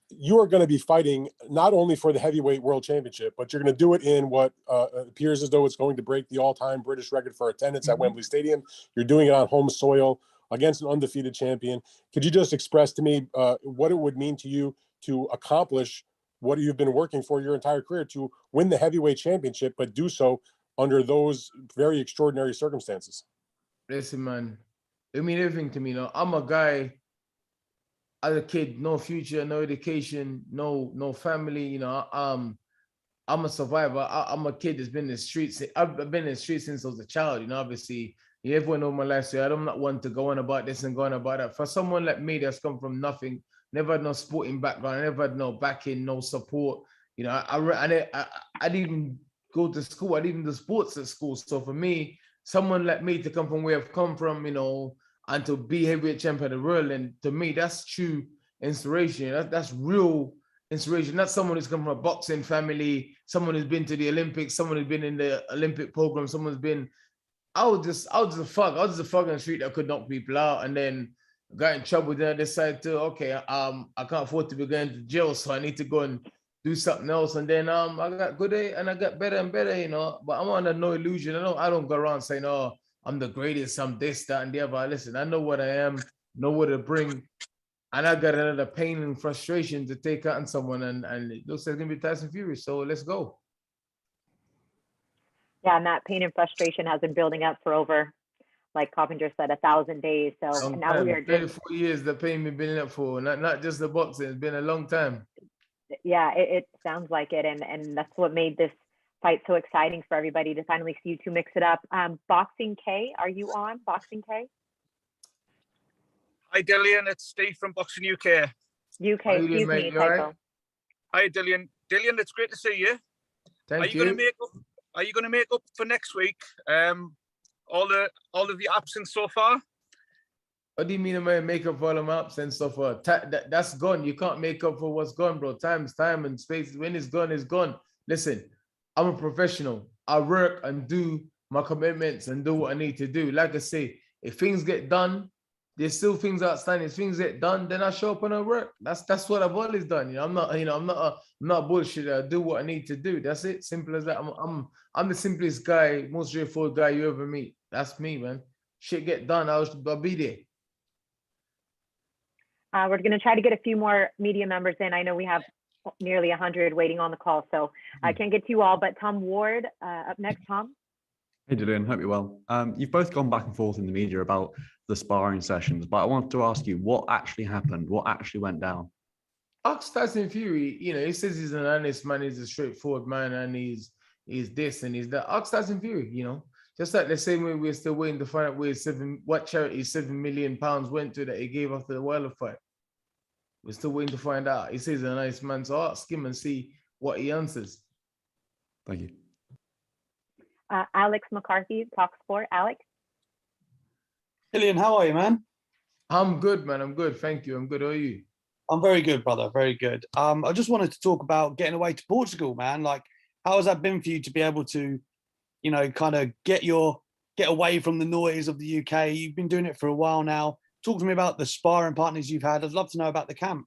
you are going to be fighting not only for the heavyweight world championship, but you're going to do it in what appears as though it's going to break the all-time British record for attendance at Wembley Stadium. You're doing it on home soil against an undefeated champion. Could you just express to me what it would mean to you to accomplish what you've been working for your entire career, to win the heavyweight championship, but do so under those very extraordinary circumstances? Listen, man, it means everything to me. I'm a guy, as a kid, no future, no education, no family. I'm a survivor. I'm a kid that's been in the streets. I've been in the streets since I was a child. Obviously, everyone knows my life. So I'm not one to go on about this and go on about that. For someone like me that's come from nothing, never had no sporting background, never had no backing, no support. I didn't even go to school. I didn't even do sports at school. So for me, someone like me to come from where I've come from, and to be heavyweight champion of the world, and to me, that's true inspiration. That's real inspiration. Not someone who's come from a boxing family, someone who's been to the Olympics, someone who's been in the Olympic program, someone's been. I was just a fuck on the street that could knock people out, and then got in trouble. Then I decided to, I can't afford to be going to jail, so I need to go and do something else. And then I got good and I got better and better, But I'm under no illusion. I don't go around saying, "Oh, I'm the greatest, I'm this, that, and the other." Listen, I know what I am, know what to bring. And I got another pain and frustration to take out on someone. And it looks like it's going to be Tyson Fury. So let's go.
Yeah, and that pain and frustration has been building up for over, like Coppinger said, 1,000 days. So now we are
34 years the pain been building up for, not just the boxing. It's been a long time.
Yeah, it sounds like it. And that's what made this fight so exciting for everybody to finally see you two mix it up. Boxing K, are you on? Boxing K?
Hi, Dillian. It's Steve from Boxing UK.
Excuse me, typo.
Hi, Dillian. Dillian, it's great to see you.
Thank you.
Are you going to make up for next week? All of the absence so far?
What do you mean I make up for all of my absence so far? That's gone. You can't make up for what's gone, bro. Time and space. When it's gone, it's gone. Listen, I'm a professional. I work and do my commitments and do what I need to do. Like I say, if things get done, there's still things outstanding. If things get done, then I show up and I work. That's what I've always done. I'm not a bullshitter. I do what I need to do. That's it. Simple as that. I'm the simplest guy, most straightforward guy you ever meet. That's me, man. Shit get done, I'll be there.
We're going to try to get a few more media members in. I know we have nearly 100 waiting on the call, so I can't get to you all, but Tom Ward, up next, Tom.
Hey, Dillian, hope you're well. You've both gone back and forth in the media about the sparring sessions, but I wanted to ask you what actually happened, what actually went down.
Ask Tyson Fury, he says he's an honest man, he's a straightforward man, and he's this and he's that. Ask Tyson Fury, just like the same way we're still waiting to find out what charity £7 million went to that he gave after the Wilder fight. We're still waiting to find out. He says he's a nice man, so ask him and see what he answers.
Thank you.
Alex McCarthy, Talk Sport. Alex?
Dillian, how are you, man?
I'm good, man. I'm good. Thank you. I'm good. How are you?
I'm very good, brother. Very good. I just wanted to talk about getting away to Portugal, man. Like, how has that been for you to be able to, kind of get away from the noise of the UK? You've been doing it for a while now. Talk to me about the sparring partners you've had. I'd love to know about the camp.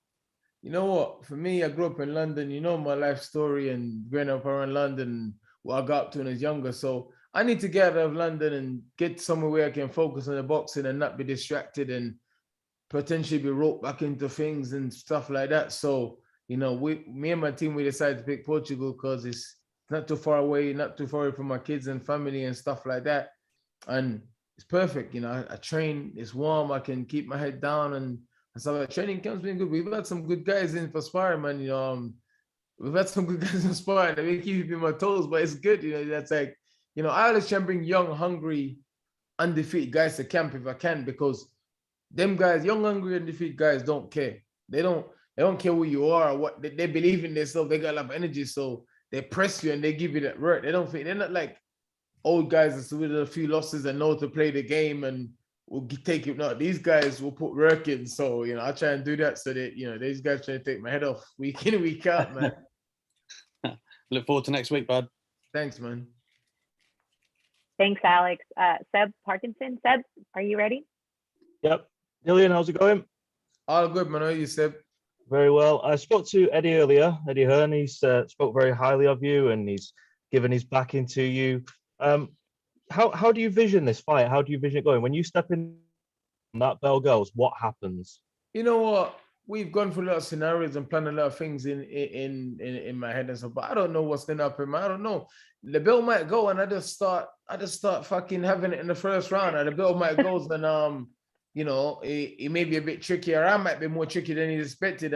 You know what? For me, I grew up in London. You know my life story and growing up around London, what I got up to when I was younger. So I need to get out of London and get somewhere where I can focus on the boxing and not be distracted and potentially be roped back into things and stuff like that. So, me and my team, we decided to pick Portugal because it's not too far away, not too far away from my kids and family and stuff like that. And it's perfect. I train, it's warm, I can keep my head down and so training camp's been good. We've had some good guys in for sparring, man. We've had some good guys in sparring. They keep me on my toes, but it's good. That's like, I always try and bring young, hungry, undefeated guys to camp if I can, because them guys, young, hungry, undefeated guys don't care. They don't care who you are or what. They believe in themselves. They got a lot of energy, so they press you and they give you that work. They're not like old guys that's with a few losses and know to play the game and will take it. No, these guys will put work in. So, I try and do that so that, these guys try to take my head off week in and week out, man.
Look forward to next week, bud.
Thanks, man.
Thanks, Alex. Seb Parkinson. Seb, are you ready?
Yep. Dillian, how's it going?
All good, man. How are you, Seb?
Very well. I spoke to Eddie earlier, Eddie Hearn. He's spoke very highly of you and he's given his backing to you. How do you vision this fight? How do you vision it going? When you step in, that bell goes, what happens?
You know what? We've gone through a lot of scenarios and planned a lot of things in my head and stuff, but I don't know what's gonna happen. I don't know. The bill might go and I just start fucking having it in the first round. And the bill might go and it may be a bit trickier. I might be more tricky than he expected.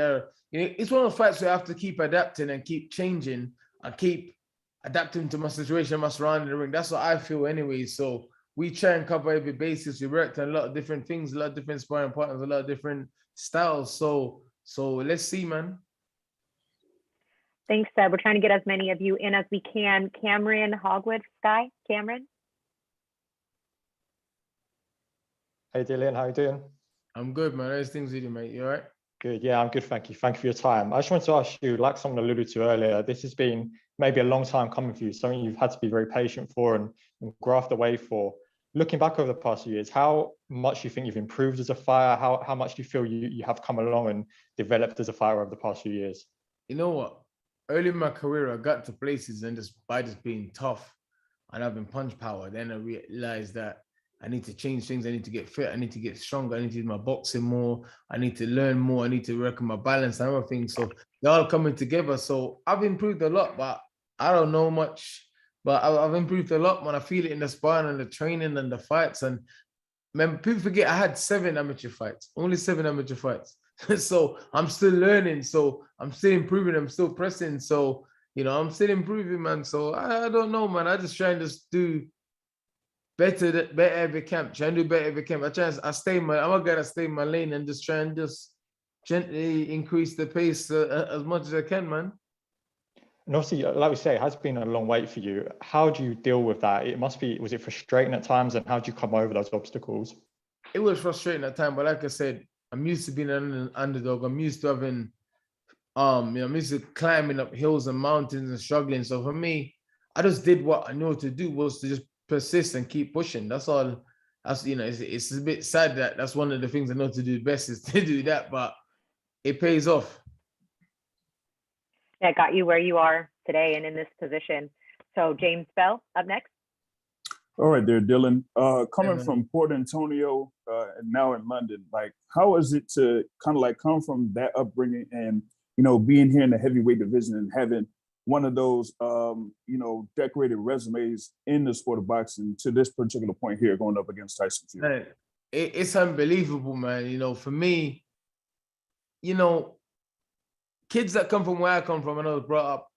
It's one of the fights where I have to keep adapting and keep changing and keep adapting to my situation, my surrounding the ring. That's what I feel anyway. So we try and cover every basis. We worked on a lot of different things, a lot of different sparring partners, a lot of different styles. So let's see, man.
Thanks, Seb. We're trying to get as many of you in as we can. Cameron Hogwood, Sky. Cameron.
Hey, Dillian, how you doing?
I'm good, man. How's things with you, mate? You all right?
Good. Yeah, I'm good. Thank you. Thank you for your time. I just wanted to ask you, like someone alluded to earlier, this has been maybe a long time coming for you, something you've had to be very patient for and graft away for. Looking back over the past few years, how much do you think you've improved as a fighter? How much do you feel you have come along and developed as a fighter over the past few years?
You know what? Early in my career, I got to places and by being tough and having punch power, then I realized that I need to change things. I need to get fit. I need to get stronger. I need to do my boxing more. I need to learn more. I need to work on my balance and other things. So they're all coming together. So I've improved a lot, but I don't know much. But I've improved a lot when I feel it in the sparring and the training and the fights. And man, people forget I had 7 amateur fights, only 7 amateur fights. So I'm still learning. So I'm still improving. I'm still pressing. So, I'm still improving, man. So I don't know, man. I just try and just do better every camp. Try and do better every camp. I'm a guy that stay in my lane and just try and just gently increase the pace as much as I can, man.
And obviously, like we say, it has been a long wait for you. How do you deal with that? Was it frustrating at times, and how do you come over those obstacles?
It was frustrating at times, but like I said, I'm used to being an underdog. I'm used to having, I'm used to climbing up hills and mountains and struggling. So for me, I just did what I knew to do, was to just persist and keep pushing. That's all. It's a bit sad that that's one of the things I know to do best is to do that, but it pays off.
That got you where you are today and in this position. So James Bell up next.
All right there, Dylan. Coming from Port Antonio and now in London, like, how is it to kind of like come from that upbringing and, being here in the heavyweight division and having one of those, decorated resumes in the sport of boxing to this particular point here going up against Tyson Fury?
Man, it's unbelievable, man. For me, kids that come from where I come from and I was brought up,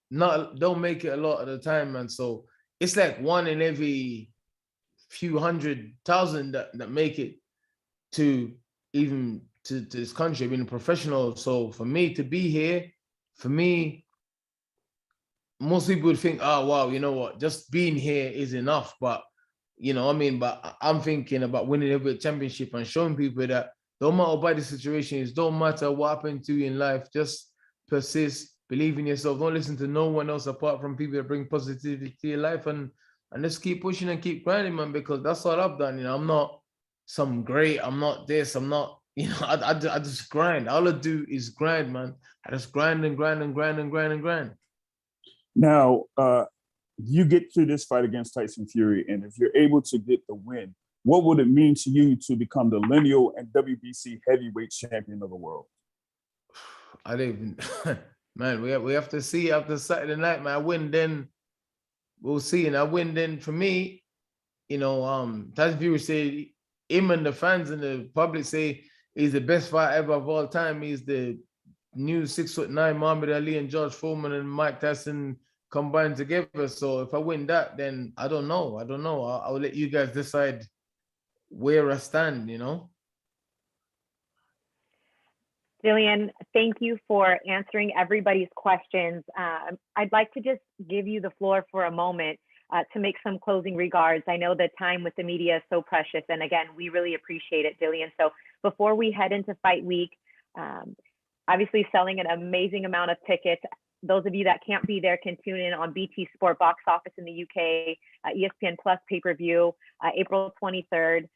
don't make it a lot of the time, man. So it's like 1 in every few 100,000 that make it to even to this country, being a professional. So for me to be here, most people would think, oh, wow, you know what, just being here is enough. But, but I'm thinking about winning every championship and showing people that Don't matter what the situation is. Don't matter what happened to you in life. Just persist. Believe in yourself. Don't listen to no one else apart from people that bring positivity to your life, and just keep pushing and keep grinding, man. Because that's all I've done. You know, I'm not some great. I'm not this. I'm not. You know, I just grind. All I do is grind, man. I just grind and grind and grind and grind and grind.
Now, you get to this fight against Tyson Fury, and if you're able to get the win, what would it mean to you to become the Lineal and WBC heavyweight champion of the world?
I don't even, man, we have to see after Saturday night, man. I win, then we'll see. And I win, then for me, you know, Tyson Fury said, him and the fans and the public say he's the best fighter ever of all time. He's the new 6'9" Muhammad Ali and George Foreman and Mike Tyson combined together. So if I win that, then I don't know. I'll let you guys decide where I stand, you know.
Dillian, thank you for answering everybody's questions. I'd like to just give you the floor for a moment to make some closing regards. I know the time with the media is so precious, and again, we really appreciate it, Dillian. So before we head into fight week, obviously selling an amazing amount of tickets. Those of you that can't be there can tune in on BT Sport Box Office in the UK, ESPN Plus pay-per-view, April 23rd.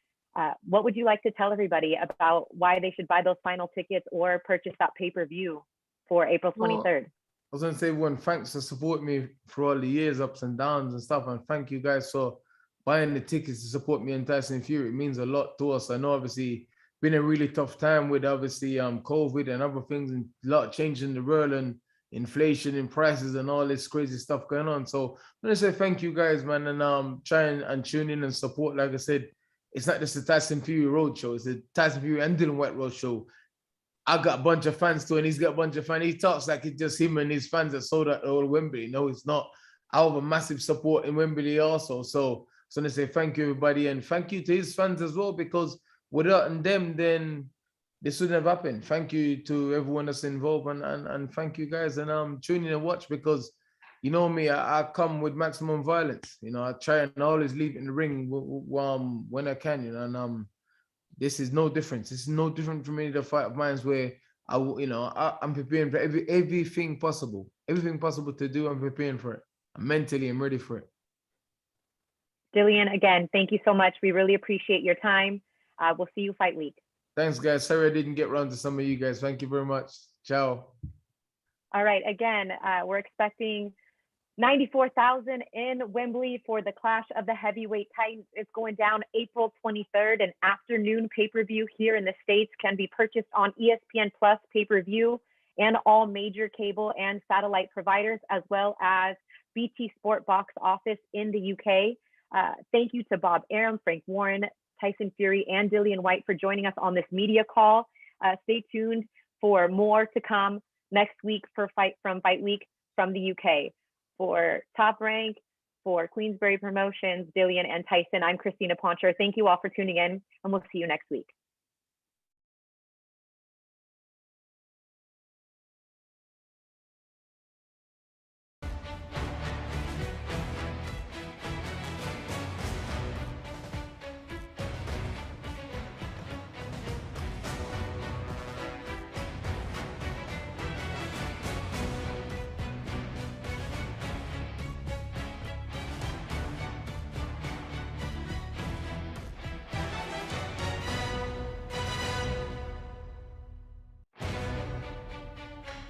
What would you like to tell everybody about why they should buy those final tickets or purchase that pay-per-view for April 23rd?
Well, I was going to say, everyone, thanks for supporting me for all the years, ups and downs and stuff. And thank you guys for buying the tickets to support me and Tyson Fury. It means a lot to us. I know, obviously, been a really tough time with, obviously, COVID and other things, and a lot of change in the world and inflation and prices and all this crazy stuff going on. So I'm going to say thank you guys, man, and try and tune in and support. Like I said, it's not just the Tyson Fury roadshow. It's the Tyson Fury and Dillian Whyte roadshow. I got a bunch of fans too, and he's got a bunch of fans. He talks like it's just him and his fans that sold out all Wembley. No, it's not. I have a massive support in Wembley also. So I'm going to say thank you, everybody, and thank you to his fans as well, because without them, then this wouldn't have happened. Thank you to everyone that's involved, and thank you guys. And tune in and watch, because you know me, I come with maximum violence. You know, I try and always leave in the ring when I can, you know, and this is no difference. This is no different from any of the fight of mine where I'm preparing for everything possible to do. I'm preparing for it. Mentally, I'm ready for it.
Dillian, again, thank you so much. We really appreciate your time. We'll see you fight week.
Thanks, guys. Sorry I didn't get around to some of you guys. Thank you very much. Ciao.
All right. Again, we're expecting 94,000 in Wembley for the Clash of the Heavyweight Titans. It's going down April 23rd. An afternoon pay-per-view here in the States can be purchased on ESPN Plus pay-per-view and all major cable and satellite providers, as well as BT Sport Box Office in the UK. Thank you to Bob Arum, Frank Warren, Tyson Fury, and Dillian Whyte for joining us on this media call. Stay tuned for more to come next week for Fight Week from the UK. For Top Rank, for Queensberry Promotions, Dillian and Tyson, I'm Christina Poncher. Thank you all for tuning in, and we'll see you next week.